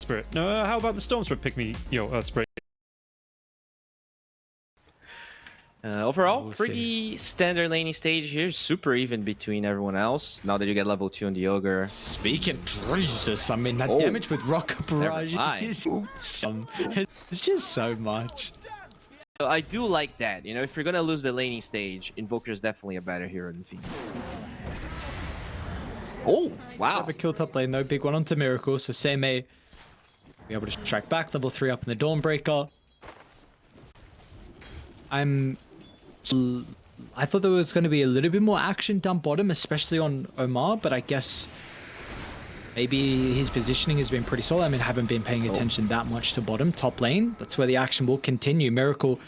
Spirit. No, how about the Storm Spirit pick me, Earth Spirit? Overall, pretty standard laning stage here. Super even between everyone else. Now that you get level 2 on the Ogre. Speaking Jesus, I mean, that damage with Rocket Barrage is it's just so much. I do like that. You know, if you're going to lose the laning stage, Invoker is definitely a better hero than Phoenix. Oh, wow. Have a kill top lane, though. Big one onto Miracle, so Same be able to track back. Level 3 up in the Dawnbreaker. I thought there was going to be a little bit more action down bottom, especially on Omar, but I guess maybe his positioning has been pretty solid. I mean, I haven't been paying attention that much to bottom. Top lane, that's where the action will continue. Miracle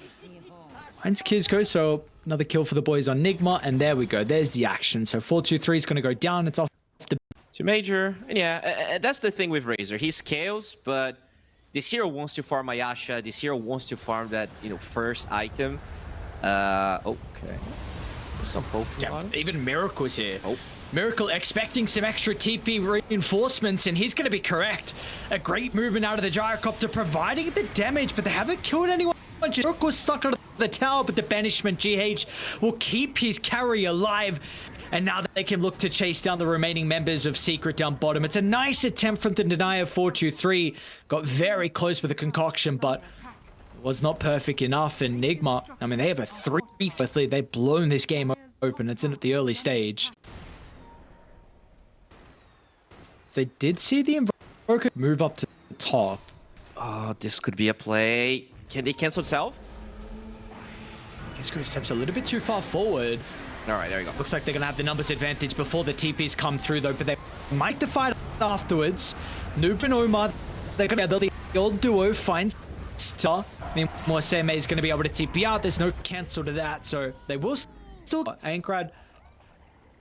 finds Kizco, so another kill for the boys on Nigma, and there we go. There's the action. So 4-2-3 is going to go down. It's off the... To Major, and yeah, that's the thing with Razor. He scales, but this hero wants to farm Ayasha. This hero wants to farm that, first item. Okay. Some Pokemon. Yeah, even Miracle's here. Oh. Miracle expecting some extra TP reinforcements, and he's going to be correct. A great movement out of the Gyrocopter, providing the damage, but they haven't killed anyone. Miracle's stuck under the tower, but the banishment GH will keep his carry alive. And now they can look to chase down the remaining members of Secret down bottom. It's a nice attempt from the Denier 4-2-3. Got very close with the concoction, but was not perfect enough. And Nigma, I mean, they have a 3-5 lead. They've blown this game open. It's in at the early stage. They did see the Invoker move up to the top. Oh, this could be a play. Can they cancel itself? Gisco steps a little bit too far forward. All right, there you go. Looks like they're going to have the numbers advantage before the TPs come through, though, but they might the fight afterwards. Noob and Omar, they're going to be the old duo finds Star. I mean, more Same is going to be able to TP out. There's no cancel to that, so they will still... Ankrad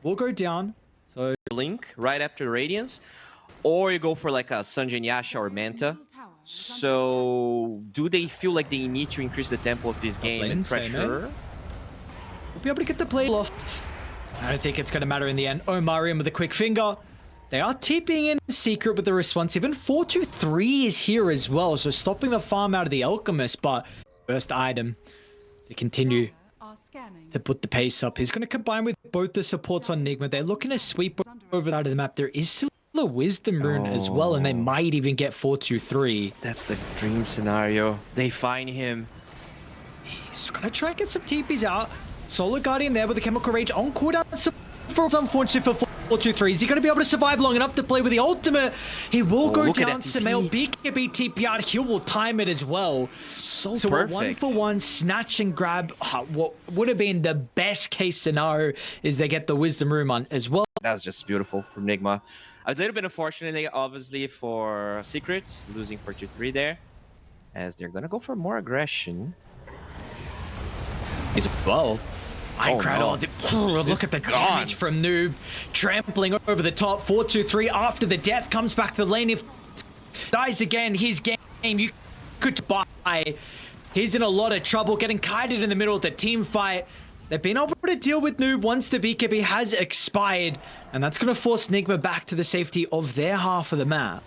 will go down. So Link right after Radiance, or you go for like a Sanjay Yasha or Manta. So, do they feel like they need to increase the tempo of this game and pressure? We'll be able to get the play off. I don't think it's going to matter in the end. Omar in with a quick finger. They are TPing in Secret with the response. Even 4-2-3 is here as well, so stopping the farm out of the Alchemist, but first item to continue to put the pace up. He's going to combine with both the supports on Nigma. They're looking to sweep over out of the map. There is still a Wisdom Rune as well, and they might even get 4-2-3. That's the dream scenario. They find him. He's going to try and get some TPs out. Solar Guardian there with the Chemical Rage on cooldown. It's unfortunate for 4-2-3. Is he going to be able to survive long enough to play with the ultimate? He will go down. Samael BKB TP out. He will time it as well. So A perfect. 1-for-1 snatch and grab. What would have been the best case scenario is they get the Wisdom Room on as well. That's just beautiful from Nigma. A little bit unfortunately, obviously, for Secret, losing 4-2-3 there, as they're going to go for more aggression. As well. No. Look at the damage from Noob. Trampling over the top. 4-2-3 after the death. Comes back to the lane. If dies again, his game you could buy. He's in a lot of trouble. Getting kited in the middle of the team fight. They've been able to deal with Noob once the BKB has expired. And that's going to force Nigma back to the safety of their half of the map.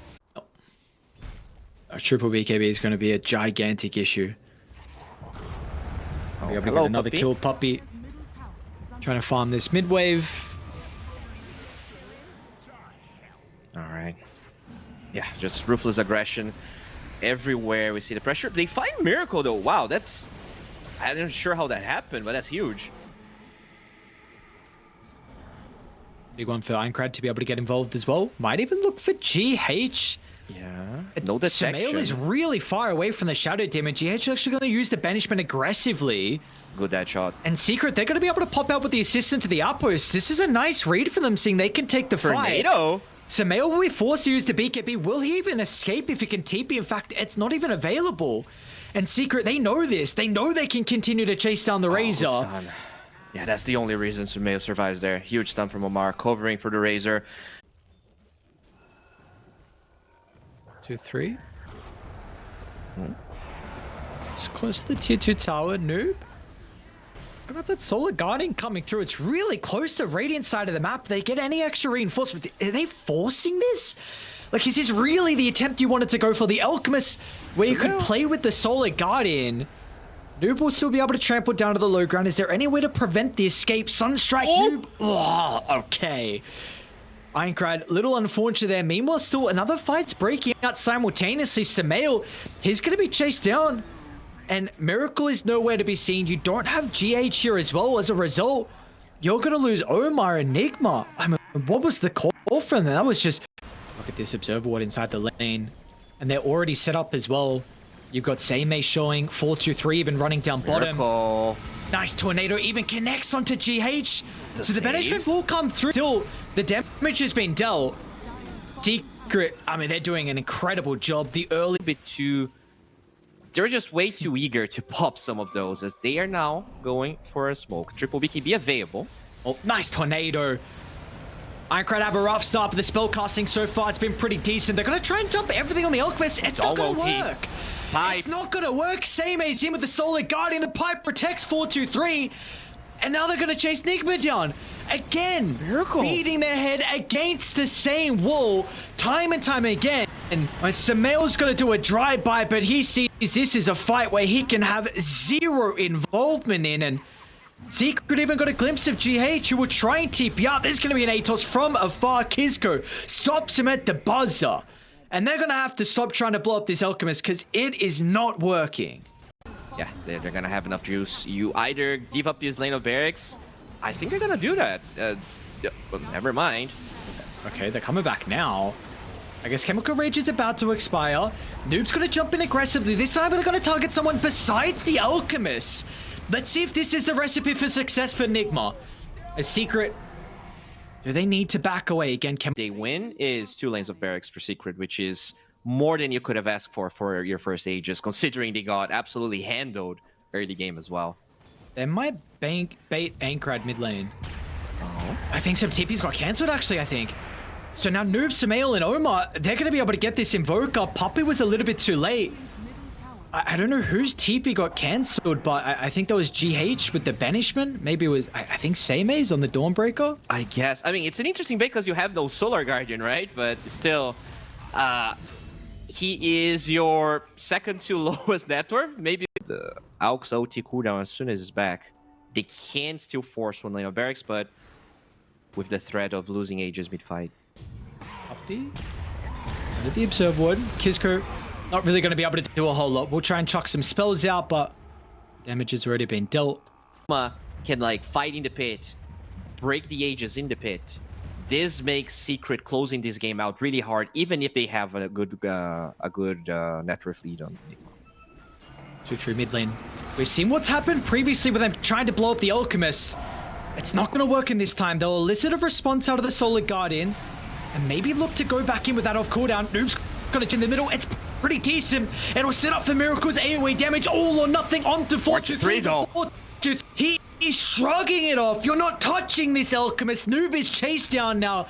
A triple BKB is going to be a gigantic issue. We got another kill, Puppy. Trying to farm this mid wave. All right. Yeah, just ruthless aggression everywhere. We see the pressure. They find Miracle though. Wow, that's... I'm not sure how that happened, but that's huge. Big one for Einkrad to be able to get involved as well. Might even look for GH. Yeah, no detection. Samael is really far away from the Shadow Demon. GH is actually going to use the banishment aggressively. Good that shot. And Secret, they're going to be able to pop out with the assistant to the outpost. This is a nice read for them, seeing they can take the fight. NATO. Samael will be forced to use the BKB. Will he even escape if he can TP? In fact, it's not even available. And Secret, they know this. They know they can continue to chase down the Razor. Yeah, that's the only reason Samael survives there. Huge stun from Omar, covering for the Razor. 2-3. It's close to the tier 2 tower. Noob. I don't know if that Solar Guardian coming through. It's really close to Radiant side of the map. They get any extra reinforcement. Are they forcing this? Like, is this really the attempt you wanted to go for? The Alchemist, where you could play with the Solar Guardian. Noob will still be able to trample down to the low ground. Is there any way to prevent the escape? Sunstrike, Noob. Oh, okay. Ironcrad, little unfortunate there. Meanwhile, still another fight's breaking out simultaneously. Samael, he's going to be chased down. And Miracle is nowhere to be seen. You don't have GH here as well. As a result, you're going to lose Omar and Nigma. I mean, what was the call from them? That was just... Look at this Observer Ward inside the lane. And they're already set up as well. You've got Seimei showing 4-2-3 even running down bottom. Miracle. Nice tornado even connects onto GH. So the banishment will come through. Still, the damage has been dealt. Secret, I mean, they're doing an incredible job. The early Bit too... They're just way too eager to pop some of those as they are now going for a smoke. Triple BKB available. Oh, nice tornado. Ironcrad have a rough start, but the spellcasting so far, it's been pretty decent. They're going to try and dump everything on the Alchemist. It's not going to work. Pipe. It's not going to work. Seimei's in with the Solar Guardian. The Pipe protects 4-2-3. And now they're going to chase Nigma down. Again, Miracle. beating their head against the same wall time and time again. And Samael's going to do a drive-by, but he sees this is a fight where he can have zero involvement in. And Secret even got a glimpse of GH, who will try and TP out. There's going to be an Atos from afar. Kizco stops him at the buzzer. And they're going to have to stop trying to blow up this Alchemist because it is not working. Yeah, they're going to have enough juice. You either give up this lane of barracks. I think they're going to do that. Well, never mind. Okay, they're coming back now. I guess Chemical Rage is about to expire. Noob's going to jump in aggressively. This time they're going to target someone besides the Alchemist. Let's see if this is the recipe for success for Nigma. A Secret. Do they need to back away again? They win is 2 lanes of barracks for Secret, which is more than you could have asked for your first Aegis, considering they got absolutely handled early game as well. They might bait Ankrad mid lane. Oh. I think some TPs got cancelled, actually, I think. So now Noob, Samael, and Omar, they're going to be able to get this Invoker. Puppy was a little bit too late. I don't know whose TP got cancelled, but I think that was GH with the banishment. Maybe it was, I think Seimei's on the Dawnbreaker. I guess. I mean, it's an interesting bait because you have no Solar Guardian, right? But still, he is your second to lowest net worth. Maybe the Aux OT cooldown as soon as it's back. They can still force 1 lane of barracks, but with the threat of losing Aegis mid-fight. Puppy. Under the Observe Ward. Kizco not really going to be able to do a whole lot. We'll try and chuck some spells out, but damage has already been dealt. Can like fight in the pit, break the Aegis in the pit. This makes Secret closing this game out really hard, even if they have a good net worth lead on. 2-3 mid lane. We've seen what's happened previously with them trying to blow up the Alchemist. It's not going to work in this time. They'll elicit a response out of the Solar Guardian and maybe look to go back in with that off cooldown. Noob's got it in the middle. It's pretty decent. It'll set up for Miracle's AoE damage. All or nothing onto 4-2-3 though. He is shrugging it off. You're not touching this Alchemist. Noob is chased down now.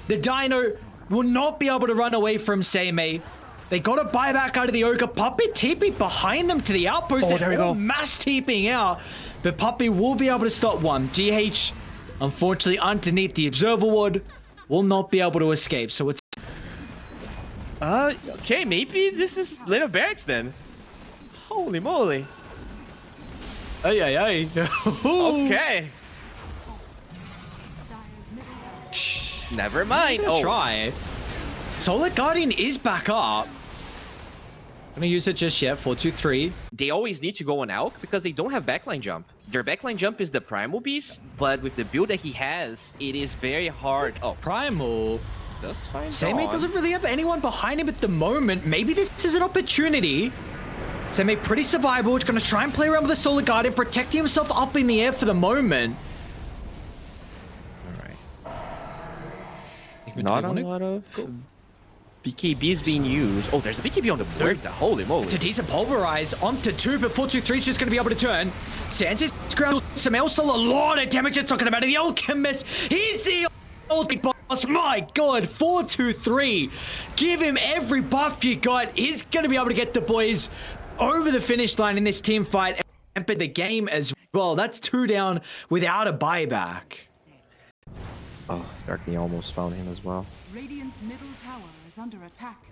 The Dino will not be able to run away from Seimei. They got a buyback out of the Ogre. Puppy TP behind them to the outpost. Oh, there we go. Mass TPing out. But Puppy will be able to stop one. GH, unfortunately, underneath the Observer Ward, will not be able to escape. So it's... Okay, maybe this is lane of barracks then. Holy moly. Ay. Okay. Never mind. Oh, try. Solar Guardian is back up. Gonna use it just yet. 4-2-3. they always need to go on Alk because they don't have backline jump. Their backline jump is the Primal Beast, but with the build that he has, it is very hard. Oh, Primal. does find Seimei doesn't really have anyone behind him at the moment. Maybe this is an opportunity. Seimei pretty survivable. He's going to try and play around with the Solar Guardian, protecting himself up in the air for the moment. All right. Not a lot of BKBs being used. Oh, there's a BKB on the board. Holy moly. It's a decent pulverize onto 2, but 4-2-3 is just going to be able to turn. Sans is ground. Seimei still a lot of damage. It's talking about it. The Alchemist. He's the ultimate boss. My God, 4-2-3. Give him every buff you got. He's going to be able to get the boys over the finish line in this team fight and put the game as well. That's 2 down without a buyback. Oh, Darkney almost found him as well. Radiant's middle tower is is under attack.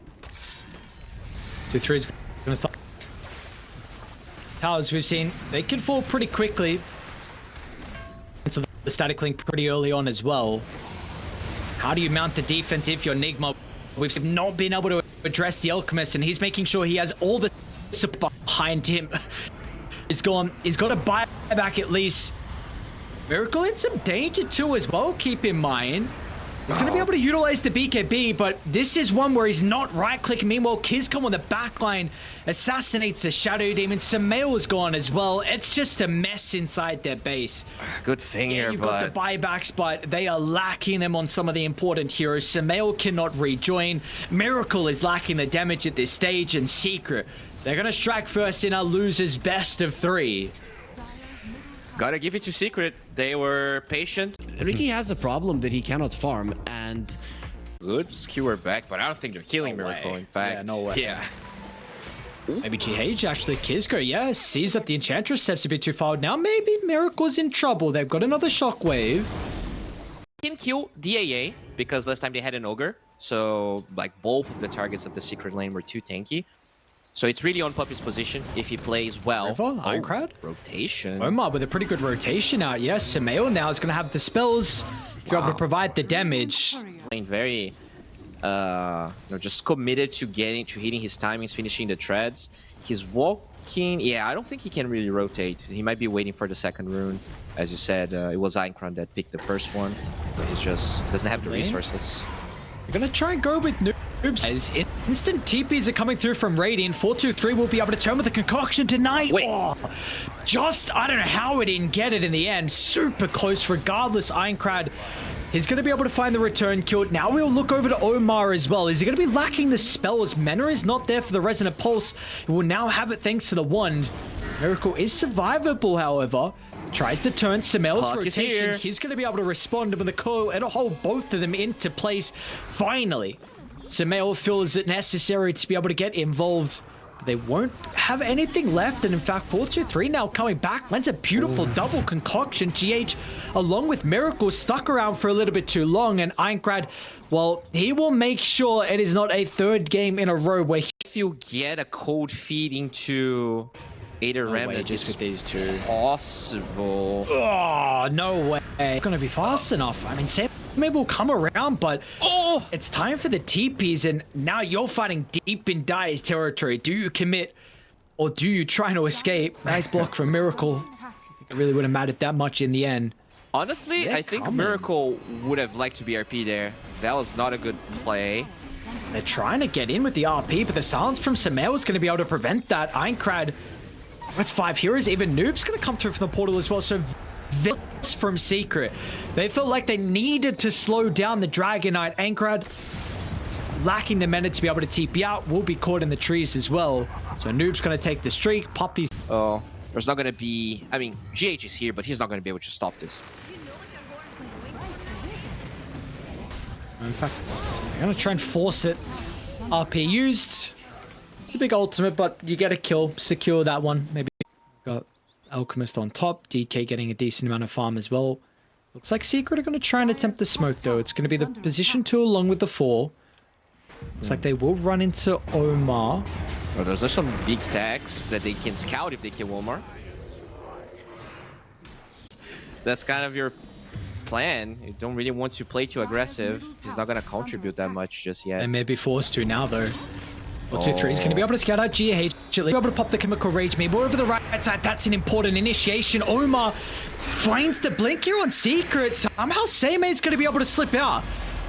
2-3 is gonna stop. Towers we've seen, they can fall pretty quickly. So the static link pretty early on as well. How do you mount the defense if you're Nigma? We've not been able to address the Alchemist, and he's making sure he has all the support behind him. He's got to buy back at least. Miracle in some danger too as well, keep in mind. He's going to be able to utilize the BKB, but this is one where he's not right-clicking. Meanwhile, Kizcom on the backline assassinates the Shadow Demon. Samael is gone as well. It's just a mess inside their base. Good thing Yeah, here, you've but got the buybacks, but they are lacking them on some of the important heroes. Samael cannot rejoin. Miracle is lacking the damage at this stage, and Secret, they're going to strike first in a loser's best of 3. gotta give it to Secret. They were patient. Ricky has a problem that he cannot farm, and Good skewer back, but I don't think they're killing No Miracle, way. in fact. Yeah, no way. Yeah. Maybe GH actually. Kizco, yeah, sees that the Enchantress steps a bit too far. Now maybe Miracle's in trouble. They've got another Shockwave. Can kill DAA because last time they had an Ogre. So, like, both of the targets of the Secret lane were too tanky. So it's really on Puppy's position if he plays well. River, Ironcrad? Rotation. Omar with a pretty good rotation out. Yes, Samael now is going to have the spells to be able to provide the damage. Playing very, just committed to hitting his timings, finishing the treads. He's walking. Yeah, I don't think he can really rotate. He might be waiting for the second rune. As you said, it was Aincron that picked the first one. But he just doesn't have the resources. We're going to try and go with noobs. As instant TPs are coming through from Radiant. 4-2-3 will be able to turn with a concoction tonight. Wait. Oh, I don't know how it didn't get it in the end. Super close regardless. Aincrad, he's going to be able to find the return kill. Now we'll look over to Omar as well. Is he going to be lacking the spells? Mana is not there for the Resonant Pulse. He will now have it thanks to the wand. Miracle is survivable, however. Tries to turn Samael's Puck is rotation. here. He's going to be able to respond with the coil. It'll hold both of them into place. Finally, Samael feels it necessary to be able to get involved. But they won't have anything left. And in fact, 4-2-3 now coming back. Lands a beautiful double concoction. GH, along with Miracle, stuck around for a little bit too long. And Aincrad, well, he will make sure it is not a third game in a row where If you get a cold feed into Aether Remnant, just with these two. possible. Oh, no way. It's going to be fast enough. I mean, Sam maybe will come around, but it's time for the TPs, and now you're fighting deep in Dire's territory. Do you commit, or do you try to escape? Nice block from Miracle. It really wouldn't matter that much in the end. Honestly, I think Miracle would have liked to be RP there. That was not a good play. They're trying to get in with the RP, but the silence from Samael is going to be able to prevent that. Aincrad, that's 5 heroes. Even Noob's going to come through from the portal as well. So this from Secret. They felt like they needed to slow down the Dragon Knight. Aincrad, lacking the mana to be able to TP out, will be caught in the trees as well. So Noob's going to take the streak. Poppy's... Oh, there's not going to be... I mean, GH is here, but he's not going to be able to stop this. In fact, they're going to try and force it. RP used. It's a big ultimate, but you get a kill. Secure that one. Maybe got Alchemist on top. DK getting a decent amount of farm as well. Looks like Secret are going to try and attempt the smoke, though. It's going to be the position 2 along with the 4. Looks like they will run into Omar. Oh, those are some big stacks that they can scout if they kill Omar. That's kind of your plan. You don't really want to play too aggressive. He's not going to contribute that much just yet. They may be forced to now, though. 4-2-3 is going to be able to scout out GH. Be able to pop the Chemical Rage. Maybe over the right side. That's an important initiation. Omar finds the blink here on Secret. Somehow Seime's going to be able to slip out.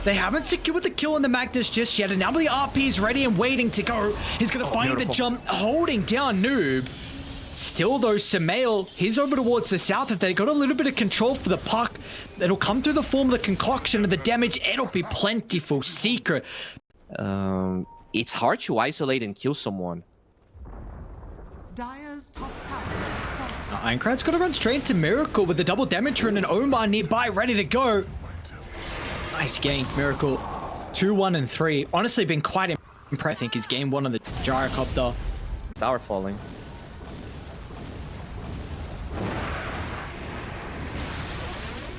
They haven't secured the kill on the Magnus just yet. And now the RP is ready and waiting to go. He's going to find the jump, holding down Noob. Still, though, Samael, he's over towards the south. If they got a little bit of control for the puck, it'll come through the form of the concoction and the damage. It'll be plentiful. Secret. It's hard to isolate and kill someone. Dire's top tower is falling. Aincrad's got to run straight into Miracle with the double damage rune and Omar nearby, ready to go. Nice game, Miracle. 2-1 and 3. Honestly, been quite impressed. I think his game 1 on the gyrocopter. Tower falling.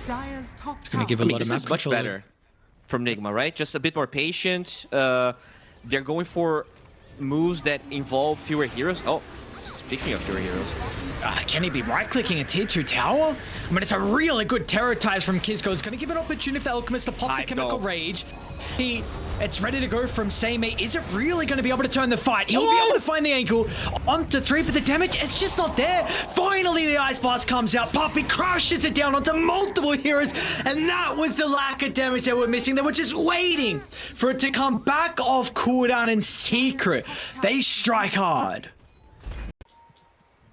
Dire's top Gonna tower. give a lot This of is map much control. better. from Nigma, right? Just a bit more patient. They're going for moves that involve fewer heroes. Oh, speaking of fewer heroes. Can he be right-clicking a tier 2 tower? I mean, it's a really good terror ties from Kizco. It's going to give an opportunity for the Alchemist to pop the Chemical Rage. It's ready to go from Seimei. Is it really going to be able to turn the fight? He'll be able to find the angle onto 3, but the damage, it's just not there. Finally, the Ice Blast comes out. Poppy crushes it down onto multiple heroes, and that was the lack of damage they were missing. They were just waiting for it to come back off cooldown in secret. They strike hard.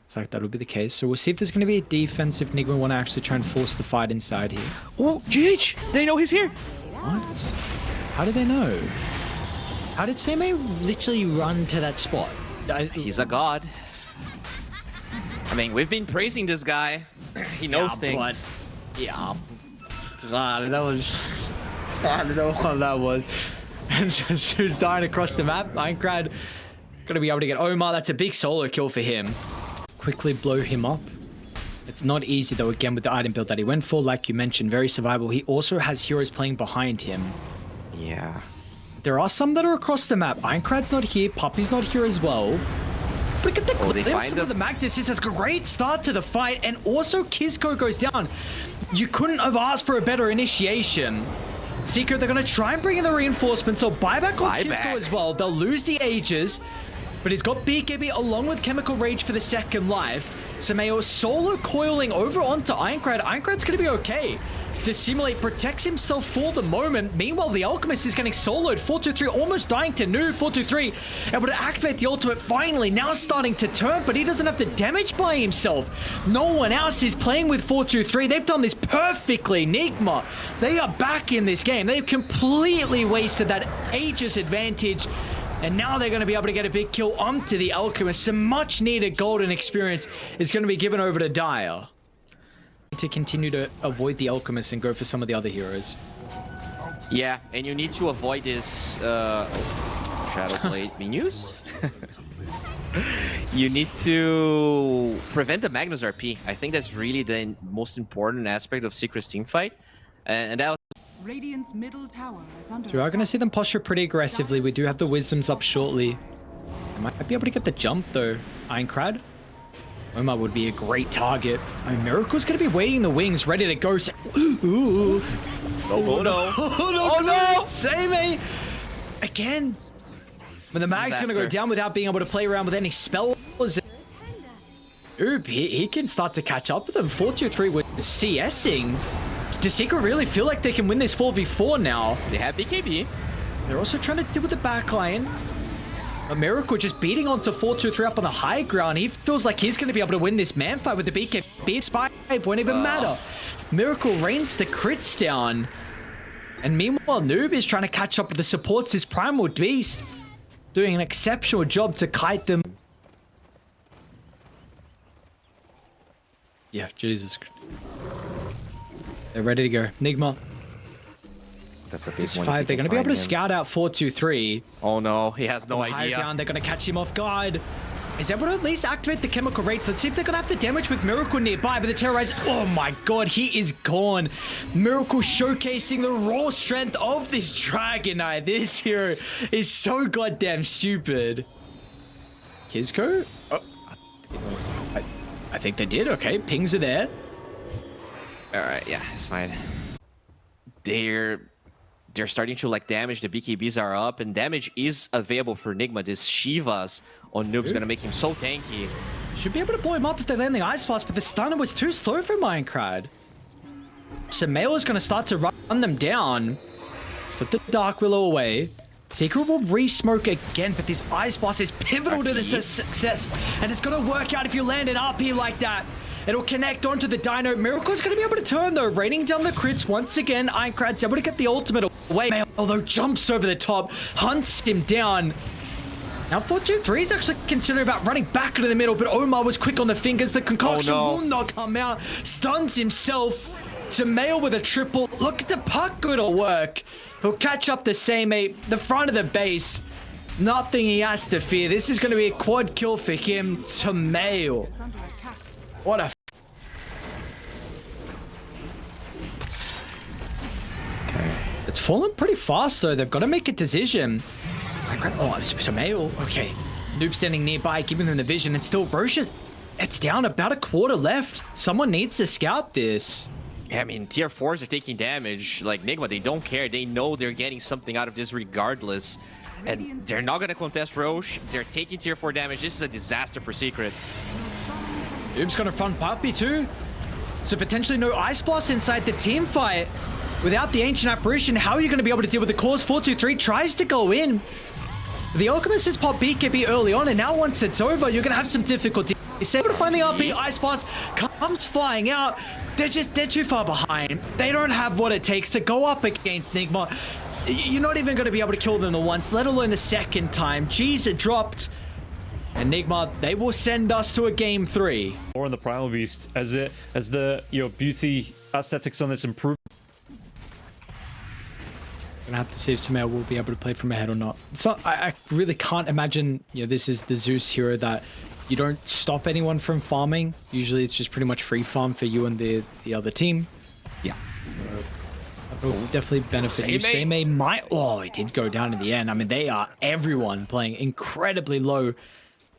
Looks like that'll be the case. So we'll see if there's going to be a defense if Nigma want to actually try and force the fight inside here. Oh, GH! They know he's here! What? How did they know? How did Seimei literally run to that spot? He's a god. I mean, we've been praising this guy. He knows things. Yeah. God, that was... I don't know what that was. And just who's dying across the map. Aincrad gonna be able to get Omar. That's a big solo kill for him. Quickly blow him up. It's not easy though, again, with the item build that he went for. Like you mentioned, very survivable. He also has heroes playing behind him. Yeah. There are some that are across the map. Aincrad's not here. Poppy's not here as well. But look at the glimpse of the Magnus. This is a great start to the fight. And also, Kizco goes down. You couldn't have asked for a better initiation. Secret, they're going to try and bring in the reinforcements. So buyback on Kizco as well. They'll lose the Aegis. But he's got BKB along with Chemical Rage for the second life. Seimei solo coiling over onto Aincrad. Aincrad's going to be okay. Dissimulate protects himself for the moment. Meanwhile, the Alchemist is getting soloed. 423 almost dying to noob. 423 able to activate the ultimate finally. Now starting to turn, but he doesn't have the damage by himself. No one else is playing with 423. They've done this perfectly. Nigma, they are back in this game. They've completely wasted that Aegis advantage. And now they're going to be able to get a big kill onto the Alchemist. Some much needed golden experience is going to be given over to Dire. To continue to avoid the Alchemist and go for some of the other heroes. Yeah, and you need to avoid this Shadow Blade menus. You need to prevent the Magnus RP. I think that's really the most important aspect of Secret's teamfight. And that was Radiant's middle tower is under So we are going to see them posture pretty aggressively. We do have the Wisdoms up shortly. I might be able to get the jump though. Aincrad. Omar would be a great target. I mean, Miracle's going to be waiting in the wings, ready to go. Ooh. Oh no. Oh no. Seimei. Again. But the Mag's going to go down without being able to play around with any spells. Oop, he can start to catch up with them. 423 was CSing. Does Secret really feel like they can win this 4v4 now? They have BKB. They're also trying to deal with the backline. A Miracle just beating onto 423 up on the high ground. He feels like he's going to be able to win this man fight with the BKB. Spy won't even matter. Miracle rains the crits down. And meanwhile, Noob is trying to catch up with the supports. His Primal Beast doing an exceptional job to kite them. Yeah, Jesus. They're ready to go. Nigma. That's a big one. They're going to be able to scout out 423. Oh no, he has no idea. Down, they're going to catch him off guard. Is able to at least activate the Chemical Rates. Let's see if they're going to have the damage with Miracle nearby. But the Terrorize, oh my god, he is gone. Miracle showcasing the raw strength of this Dragon Knight. This hero is so goddamn stupid. Kizco? Oh, I think they did. Okay, pings are there. Alright, yeah, it's fine. They're starting to like damage. The BKBs are up, and damage is available for Nigma. This Shivas on Noob's gonna make him so tanky. Should be able to blow him up if they land the Ice Blast, but the stunner was too slow for Minecraft. Seimei is gonna start to run them down. Let's put the Dark Willow away. Secret will re-smoke again, but this Ice Blast is pivotal to the success, and it's gonna work out if you land an RP like that. It'll connect onto the Dino. Miracle's going to be able to turn, though. Raining down the crits once again. Aincrad's able to get the ultimate away. Although jumps over the top, hunts him down. Now 423 is actually considering about running back into the middle, but Omar was quick on the fingers. The concoction will not come out. Stuns himself. Seimei with a triple. Look at the puck, it'll work. He'll catch up the Seimei, the front of the base. Nothing he has to fear. This is going to be a quad kill for him. Seimei. What a... Okay. It's fallen pretty fast, though. They've got to make a decision. Oh, Sumail. Okay. Noob standing nearby, giving them the vision, and still Roche, it's down about a quarter left. Someone needs to scout this. Yeah, I mean, tier 4s are taking damage. Like Nigma, they don't care. They know they're getting something out of this regardless. And they're not going to contest Roche. They're taking tier 4 damage. This is a disaster for Secret. Noob's going to front Puppy too. So potentially no Ice Blast inside the team fight. Without the Ancient Apparition, how are you going to be able to deal with the cause? 4-2-3 tries to go in. The Alchemist has popped BKB early on, and now once it's over, you're going to have some difficulty. He's able to find the RP. Ice Blast comes flying out. They're too far behind. They don't have what it takes to go up against Nigma. You're not even going to be able to kill them the once, let alone the second time. G's are dropped. And Nigma, they will send us to a game 3. More on the Primal Beast as the beauty aesthetics on this improve. Gonna have to see if Sumail will be able to play from ahead or not. So I really can't imagine, this is the Zeus hero that you don't stop anyone from farming. Usually it's just pretty much free farm for you and the other team. Yeah. So that will definitely benefit you. Seimei might, he did go down in the end. I mean, they are everyone playing incredibly low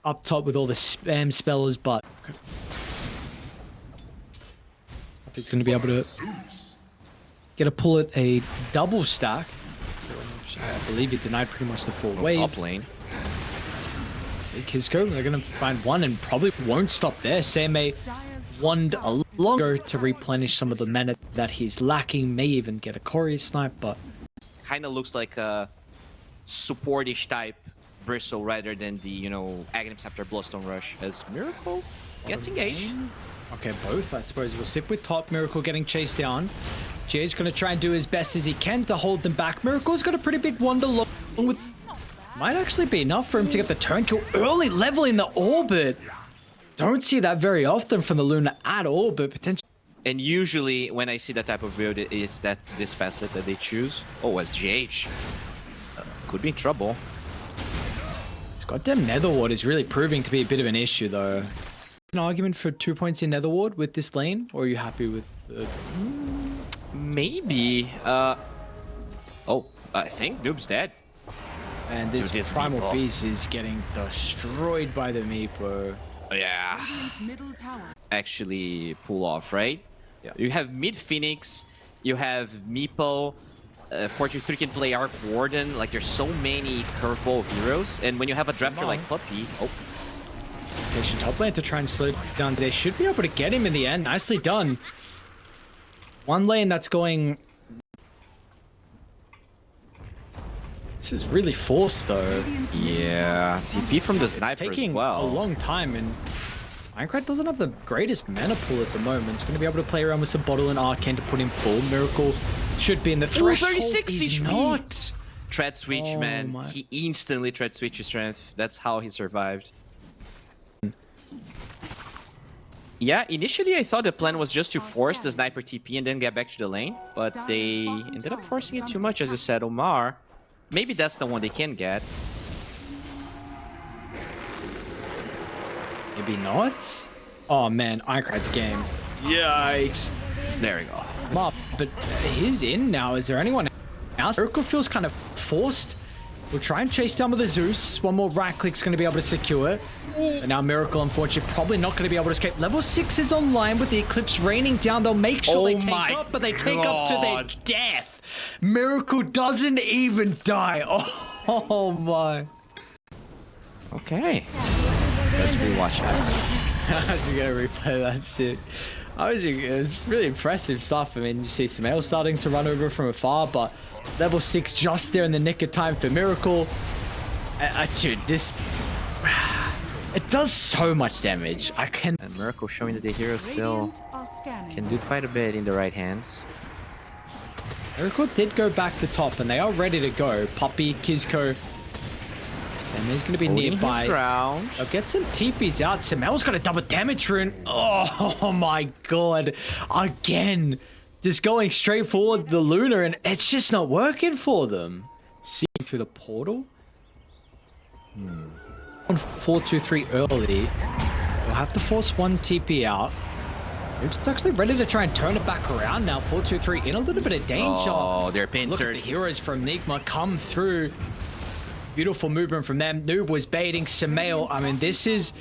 up top with all the spam spellers, but he's gonna be able to get a pull at a double stack. I believe he denied pretty much the full wave. Top lane. Kizco, they're going to find one and probably won't stop there. Seimei wand a longer to replenish some of the mana that he's lacking. May even get a Courier snipe, but... Kind of looks like a supportish type Bristle rather than the, Aghanim Scepter Bloodstone Rush as Miracle gets engaged. Okay, both, I suppose. We'll sit with top. Miracle getting chased down. Jay's going to try and do his best as he can to hold them back. Miracle's got a pretty big wonder along with... Might actually be enough for him to get the turn kill early, leveling the orbit. Don't see that very often from the Luna at all, but potentially... And usually when I see that type of build, it's this facet that they choose. Oh, as GH. Could be in trouble. This goddamn Nether Ward is really proving to be a bit of an issue, though. An argument for 2 points in Nether Ward with this lane, or are you happy with... Maybe. I think Noob's dead. And this Primal Meepo. Beast is getting destroyed by the Meepo. Yeah. Middle tower. Actually pull off, right? Yeah. You have mid Phoenix, you have Meepo, 4-3 can play Arc Warden. Like, there's so many curveball heroes. And when you have a drafter like Puppy... Oh. Patient top lane to try and slow down. They should be able to get him in the end. Nicely done. One lane that's going... This is really forced, though. Yeah. TP from the sniper as Taking well. a long time, and Minecraft doesn't have the greatest mana pool at the moment. It's going to be able to play around with some bottle and arcane to put him full. Miracle should be in the threshold. 36 He's HP. not. Thread switch, man. My. He instantly thread switch his strength. That's how he survived. Yeah, initially I thought the plan was just to force the sniper TP and then get back to the lane, but they ended up forcing it too much, as you said, Omar. Maybe that's the one they can get. Maybe not. Oh man, Minecraft's game. Yikes. There we go. Up, but he's in now. Is there anyone else? Miracle feels kind of forced. We'll try and chase down with the Zeus. One more right click's going to be able to secure it. And now Miracle, unfortunately, probably not going to be able to escape. Level 6 is online with the Eclipse raining down. They'll make sure they take up, but they take up to their death. Miracle doesn't even die. Oh my. Okay. Let's rewatch that. As we gotta replay that shit. It was really impressive stuff. I mean, you see Sumail starting to run over from afar, but level 6 just there in the nick of time for Miracle. Dude, this... It does so much damage. And Miracle showing that the hero still can do quite a bit in the right hands. Miracle did go back to top, and they are ready to go. Puppy, Kizco. Seimei's going to be nearby. They'll get some TPs out. Semel's got a double damage rune. Oh my god. Again. Just going straight forward the Lunar, and it's just not working for them. Seeing through the portal. 4-2-3 early. We'll have to force one TP out. Noob's actually ready to try and turn it back around now. 4-2-3 in a little bit of danger. Oh, they're Look at the pincered. heroes from Nigma come through. Beautiful movement from them. Noob was baiting Samael. I mean, this is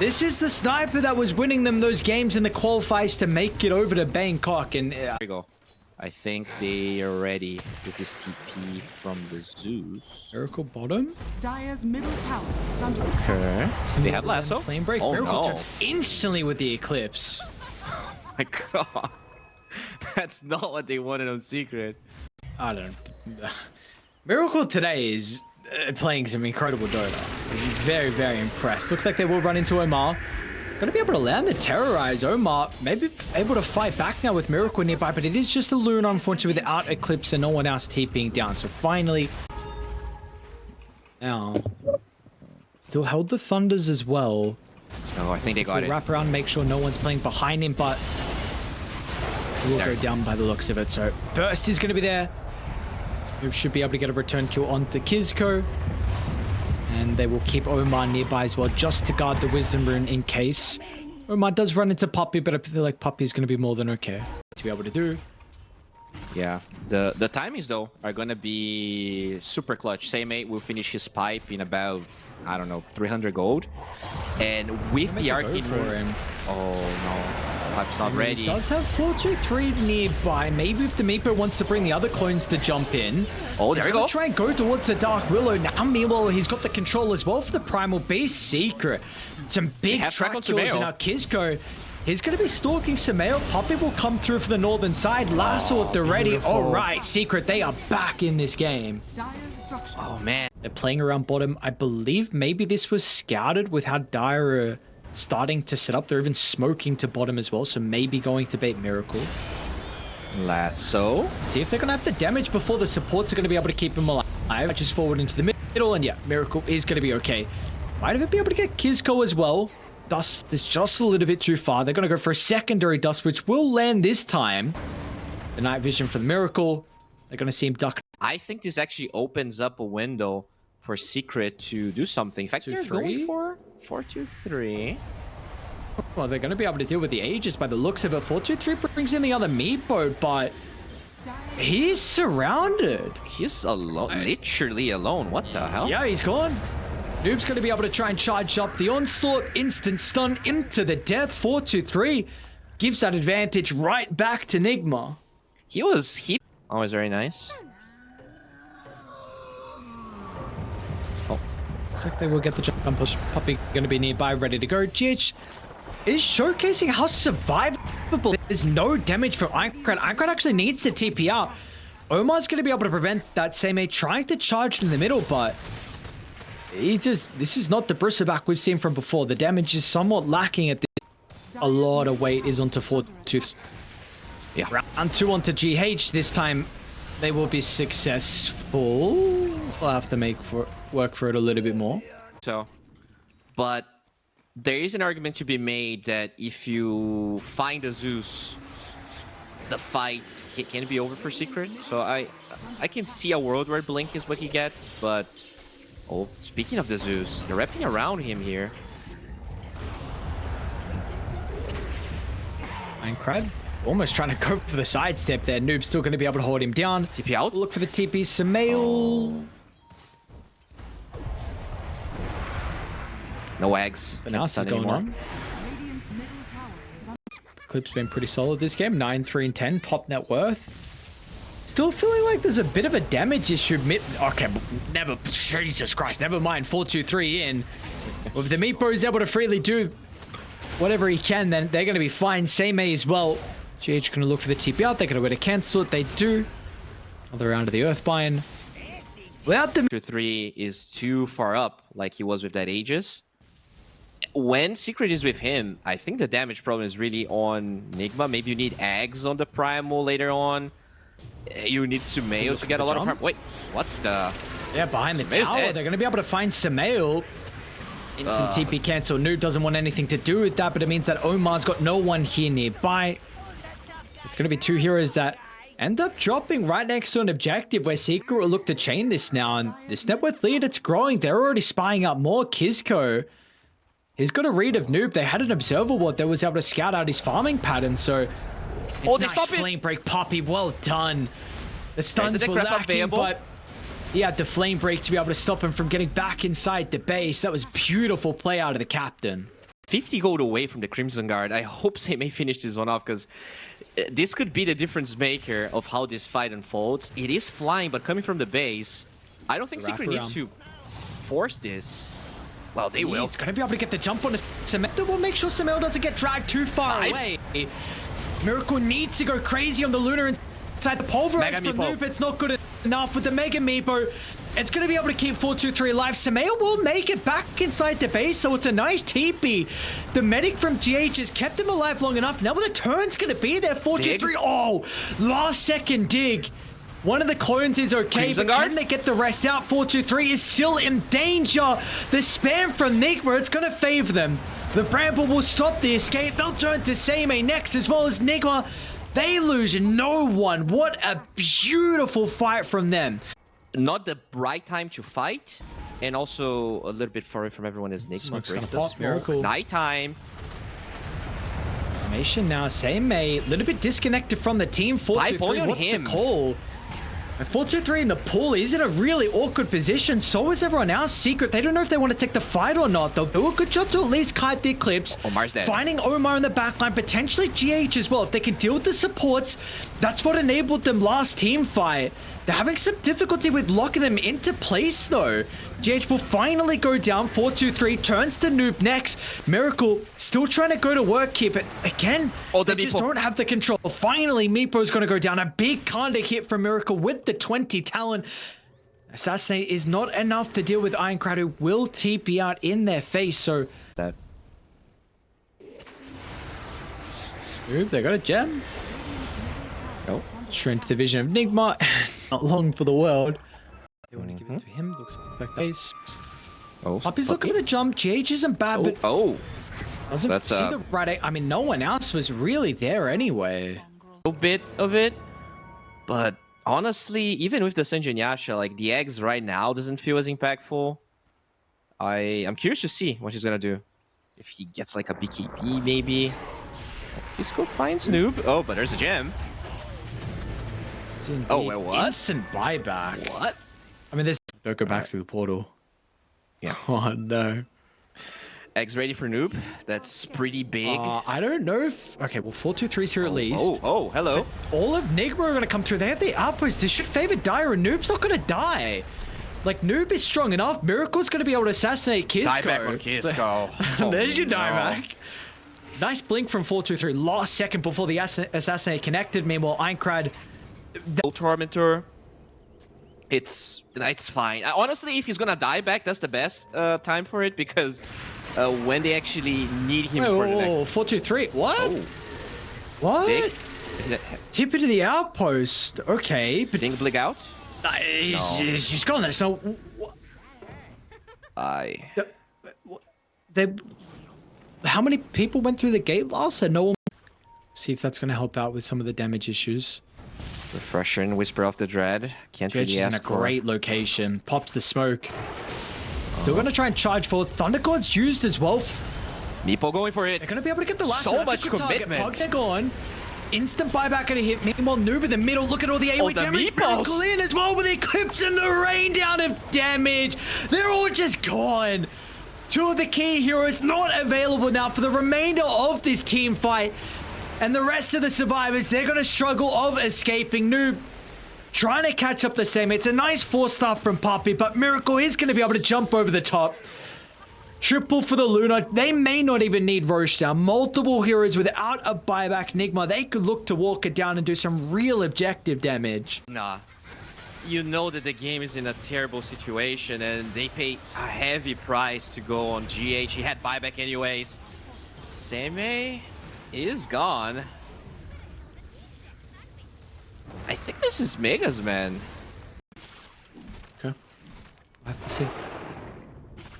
the sniper that was winning them those games in the qualifiers to make it over to Bangkok. And There we go. I think they are ready with this TP from the Zeus. Miracle bottom. Dire's middle tower is under attack. They have lasso? Flame break. Oh, Miracle no. turns instantly with the eclipse. My God. That's not what they wanted on Secret. I don't know. Miracle today is playing some incredible Dota. Very, very impressed. Looks like they will run into Omar. Gonna be able to land the terrorize. Omar maybe able to fight back now with Miracle nearby, but it is just a Luna, unfortunately, without Eclipse and no one else TPing down. So finally, now, still held the Thunders as well. No, I think they got it. Wrap around, make sure no one's playing behind him, but he will go down by the looks of it. So Burst is gonna be there. Who should be able to get a return kill onto Kizco. And they will keep Omar nearby as well, just to guard the Wisdom Rune in case. Omar does run into Puppy, but I feel like Puppy is going to be more than okay to be able to do. Yeah. The timings, though, are going to be super clutch. Saymate will finish his pipe in about, I don't know, 300 gold. And with the Arcane for him. Oh, no. Pipe's not ready. He does have 4-2-3 nearby. Maybe if the Meepo wants to bring the other clones to jump in. Oh, there we go. Try and go towards the Dark Willow. Now, meanwhile, he's got the control as well for the Primal Beast Secret. Some big track kills in our Kizco. He's going to be stalking Samael. Poppy will come through for the northern side. Lasso at the ready. All right, Secret, they are back in this game. Dire's structures. Oh, man. They're playing around bottom. I believe maybe this was scouted with how Dire are starting to set up. They're even smoking to bottom as well, so maybe going to bait Miracle. Lasso. See if they're going to have the damage before the supports are going to be able to keep him alive. Just forward into the middle, and yeah, Miracle is going to be okay. Might even be able to get Kizco as well. Dust is just a little bit too far. They're going to go for a secondary Dust, which will land this time. The night vision for the Miracle. They're going to see him duck. I think this actually opens up a window for Secret to do something. In fact, they're going for 4-2-3. Well, they're going to be able to deal with the Aegis by the looks of it. 4-2-3 brings in the other Meepo, but he's surrounded. He's alone, literally alone. What the hell? Yeah, he's gone. Noob's going to be able to try and charge up the onslaught. Instant stun into the death. 4-2-3 gives that advantage right back to Nigma. Always very nice. Looks like they will get the jump push. Puppy going to be nearby, ready to go. GH is showcasing how survivable. There's no damage from Aincrad. Aincrad actually needs to TP out. Omar's going to be able to prevent that Seimei trying to charge in the middle, but this is not the bristleback we've seen from before. The damage is somewhat lacking at this. A lot of weight is onto 4-2. Yeah. Round 2 onto GH. This time they will be successful. We'll have to work for it a little bit more. So, but there is an argument to be made that if you find a Zeus, the fight can be over for Secret. So I can see a world where Blink is what he gets, but oh, speaking of the Zeus, they're wrapping around him here. Aincrad almost trying to go for the sidestep there. Noob's still going to be able to hold him down. TP out. Look for the TP. Samael. No eggs. But now this is going on. Radiant's middle tower is under Clip's been pretty solid this game. 9, 3, and 10. Top net worth. Still feeling like there's a bit of a damage issue. Okay, never. Jesus Christ. Never mind. 4-2-3 in. Well, if the Meepo is able to freely do whatever he can, then they're going to be fine. Seimei as well. GH going to look for the TP out. They're going to go to cancel it. They do. Another round of the Earthbind. Without the 3 is too far up, like he was with that Aegis. When Secret is with him, I think the damage problem is really on Nigma. Maybe you need Eggs on the Primal later on. You need Samael to get a lot of harm. Wait, what the? Yeah, behind the Samael's tower. dead. They're going to be able to find Samael. Instant TP cancel. Noob doesn't want anything to do with that, but it means that Omar's got no one here nearby. It's going to be 2 heroes that end up dropping right next to an objective where Secret will look to chain this now. And this net worth lead, it's growing. They're already spying out more. Kizco He's got a read of Noob. They had an observer ward that was able to scout out his farming pattern, so... Oh, they nice stop it! flame break, Poppy. Well done. The stuns There's the were crap lacking, available. but he had the flame break to be able to stop him from getting back inside the base. That was beautiful play out of the captain. 50 gold away from the Crimson Guard. I hope May finish this one off, because this could be the difference maker of how this fight unfolds. It is flying, but coming from the base, I don't think Secret needs to force this. Well, they will. He's going to be able to get the jump on the Samel. We'll make sure Samel doesn't get dragged too far away. Miracle needs to go crazy on the Lunar inside the Pulverize from Noob. It's not good enough with the Mega Meepo. It's going to be able to keep 4-2-3 alive. Samel will make it back inside the base, so it's a nice TP. The medic from GH has kept him alive long enough. Now the turn's going to be there. 4-2-3. Oh, last second dig. One of the clones is okay, but can they get the rest out? 4-2-3 is still in danger. The spam from Nigma, it's going to favor them. The Bramble will stop the escape. They'll turn to Seimei next, as well as Nigma. They lose no one. What a beautiful fight from them. Not the right time to fight, and also a little bit far away from everyone is Nigma. Breaks the smoke. Nighttime. Formation now, Seimei, a little bit disconnected from the team. 4-2-3, what's the call? And 4-2-3 in the pool is in a really awkward position. So is everyone else. Secret, they don't know if they want to take the fight or not. They'll do a good job to at least kite the Eclipse. Omar's dead. Finding Omar in the backline, potentially GH as well. If they can deal with the supports, that's what enabled them last team fight. They're having some difficulty with locking them into place though. GH will finally go down. 4-2-3 turns to Noob next. Miracle still trying to go to work here, but again, they just don't have the control. Finally, Meepo's going to go down. A big Kanda hit from Miracle with the 20 talent. Assassinate is not enough to deal with Ironcrad, who will TP out in their face. So that Noob, they got a gem. Oh, straight into the vision of Nigma. Not long for the world. They want to give it to him. Looks like base. Oh, Poppy's looking for the jump. GH isn't bad, but doesn't see the right. I mean, no one else was really there anyway. A bit of it, but honestly, even with the Senjin Yasha, like the eggs right now doesn't feel as impactful. I'm curious to see what he's gonna do. If he gets like a BKB, maybe. Kisco finds Noob. Oh, but there's a gem. Oh, wait, what? Instant buyback. What? I mean, don't go back through the portal. Yeah. Oh, no. Eggs ready for Noob. That's pretty big. I don't know if... Okay, well, 4-2-3's here at least. Oh, hello. But all of Nigma are going to come through. They have the outpost. This should favor Dire, and Noob's not going to die. Like, Noob is strong enough. Miracle's going to be able to assassinate Kisco. Die back on Kisco. There's your dieback. Nice blink from 4-2-3. Last second before the assassinate connected. Meanwhile, Ironcrad... Tormentor. It's fine. Honestly, if he's gonna die back, that's the best time for it, because when they actually need him for the next... 4-2-3. What? Oh. What? Tip into the outpost. Okay, but... Ding Blig out? He's just gone. There's no... How many people went through the gate last? And no one... See if that's going to help out with some of the damage issues. Refresher and Whisper of the Dread. Can't really ask for... in a great location. Pops the smoke. Still going to try and charge forward. Thundercord's used as well. Meepo going for it. They're going to be able to get the last. So much commitment. Pug's gone. Instant buyback and a hit. Meanwhile, Noob in the middle. Look at all the AoE damage. Miracle in as well with the Eclipse and the rain down of damage. They're all just gone. Two of the key heroes not available now for the remainder of this team fight. And the rest of the survivors, they're going to struggle of escaping. Noob trying to catch up the same. It's a nice 4-star from Poppy, but Miracle is going to be able to jump over the top. Triple for the Luna. They may not even need Roche down. Multiple heroes without a buyback. Nigma, they could look to walk it down and do some real objective damage. Nah. You know that the game is in a terrible situation and they pay a heavy price to go on GH. He had buyback anyways. Seimei is gone. I think this is Mega's man. Okay. We'll have to see.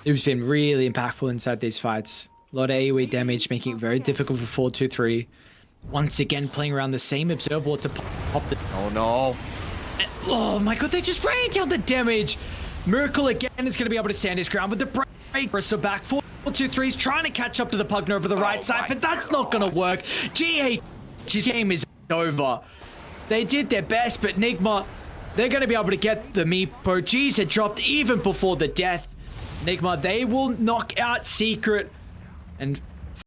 Noob's been really impactful inside these fights. A lot of AoE damage, making it very difficult for 4-2-3. Once again, playing around the same observer to pop the... Oh no. Oh my god, they just rained down the damage. Miracle again is going to be able to stand his ground with the break. So back 4-2-3 2-3's trying to catch up to the Pugner over the right side, but that's not going to work. GH's game is over. They did their best, but Nigma, they're going to be able to get the Meepo. G's had dropped even before the death. Nigma, they will knock out Secret. And